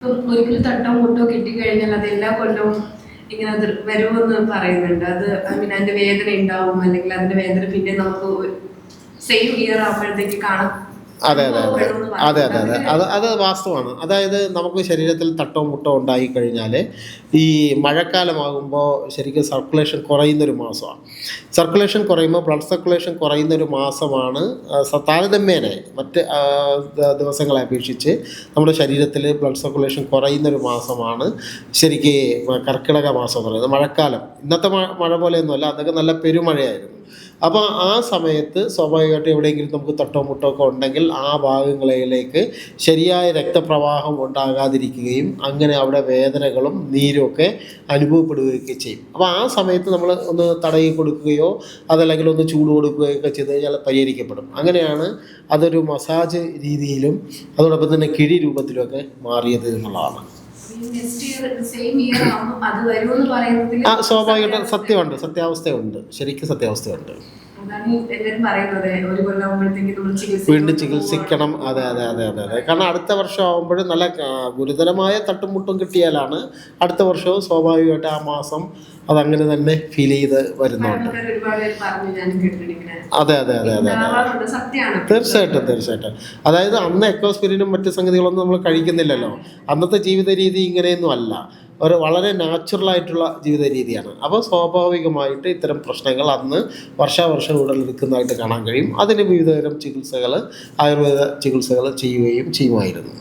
ഒരിക്കലും തട്ടോ മുട്ടോ കിട്ടിക്കഴിഞ്ഞാൽ അത് എല്ലാ കൊല്ലവും ഇങ്ങനെ അത് വരുമെന്ന് പറയുന്നുണ്ട്. അത് അതിന്റെ വേദന ഉണ്ടാവും, അല്ലെങ്കിൽ അതിന്റെ വേദന പിന്നെ നമുക്ക് സെയിം ഇയർ ആകുമ്പോഴത്തേക്ക് കാണാം. അതെ അതെ അതെ അതെ അതെ അതെ അത് വാസ്തവമാണ്. അതായത് നമുക്ക് ശരീരത്തിൽ തട്ടോ മുട്ടോ ഉണ്ടായി കഴിഞ്ഞാൽ ഈ മഴക്കാലമാകുമ്പോൾ ശരിക്കും സർക്കുലേഷൻ കുറയുന്നൊരു മാസമാണ്. സർക്കുലേഷൻ കുറയുമ്പോൾ ബ്ലഡ് സർക്കുലേഷൻ കുറയുന്നൊരു മാസമാണ്. താരതമ്യേന മറ്റ് ദിവസങ്ങളെ അപേക്ഷിച്ച് നമ്മുടെ ശരീരത്തിൽ ബ്ലഡ് സർക്കുലേഷൻ കുറയുന്നൊരു മാസമാണ് ശരിക്ക് കർക്കിടക മാസം എന്ന് പറയുന്നത്. മഴക്കാലം ഇന്നത്തെ മഴ പോലെയൊന്നുമല്ല, അതൊക്കെ നല്ല പെരുമഴയായിരുന്നു. അപ്പോൾ ആ സമയത്ത് സ്വാഭാവികമായിട്ട് എവിടെയെങ്കിലും നമുക്ക് തട്ടോ മുട്ടോ ഒക്കെ ഉണ്ടെങ്കിൽ ആ ഭാഗങ്ങളിലേക്ക് ശരിയായ രക്തപ്രവാഹം ഉണ്ടാകാതിരിക്കുകയും അങ്ങനെ അവിടെ വേദനകളും നീരും ഒക്കെ അനുഭവപ്പെടുകയൊക്കെ ചെയ്യും. അപ്പോൾ ആ സമയത്ത് നമ്മൾ ഒന്ന് തടയി കൊടുക്കുകയോ അതല്ലെങ്കിൽ ഒന്ന് ചൂട് കൊടുക്കുകയോ ഒക്കെ ചെയ്ത് കഴിഞ്ഞാൽ പരിഹരിക്കപ്പെടും. അങ്ങനെയാണ് അതൊരു മസാജ് രീതിയിലും അതോടൊപ്പം തന്നെ കിഴി രൂപത്തിലുമൊക്കെ മാറിയത് എന്നുള്ളതാണ്. സ്വാഭാവികമായിട്ട് സത്യമുണ്ട്, സത്യാവസ്ഥയുണ്ട്, ശരിക്കും സത്യാവസ്ഥയുണ്ട്. വീണ്ടും ചികിത്സിക്കണം. അതെ അതെ അതെ അതെ അതെ കാരണം അടുത്ത വർഷം ആകുമ്പോഴും നല്ല ഗുരുതരമായ തട്ടുമുട്ടും കിട്ടിയാലാണ് അടുത്ത വർഷവും സ്വാഭാവികമായിട്ട് ആ മാസം അതങ്ങനെ തന്നെ ഫീൽ ചെയ്ത് വരുന്നുണ്ട്. അതെ അതെ അതെ അതെ തീർച്ചയായിട്ടും തീർച്ചയായിട്ടും. അതായത് അന്ന് എക്കോസ്പിരിനും മറ്റു സംഗതികളൊന്നും നമ്മൾ കഴിക്കുന്നില്ലല്ലോ. അന്നത്തെ ജീവിത രീതി ഇങ്ങനെയൊന്നും അല്ല, ഒരു വളരെ നാച്ചുറലായിട്ടുള്ള ജീവിത രീതിയാണ്. അപ്പോൾ സ്വാഭാവികമായിട്ട് ഇത്തരം പ്രശ്നങ്ങൾ അന്ന് വർഷാവർഷം ഉടലെടുക്കുന്നതായിട്ട് കാണാൻ കഴിയും. അതിന് വിവിധതരം ചികിത്സകൾ, ആയുർവേദ ചികിത്സകൾ ചെയ്യുകയും ചെയ്യുമായിരുന്നു.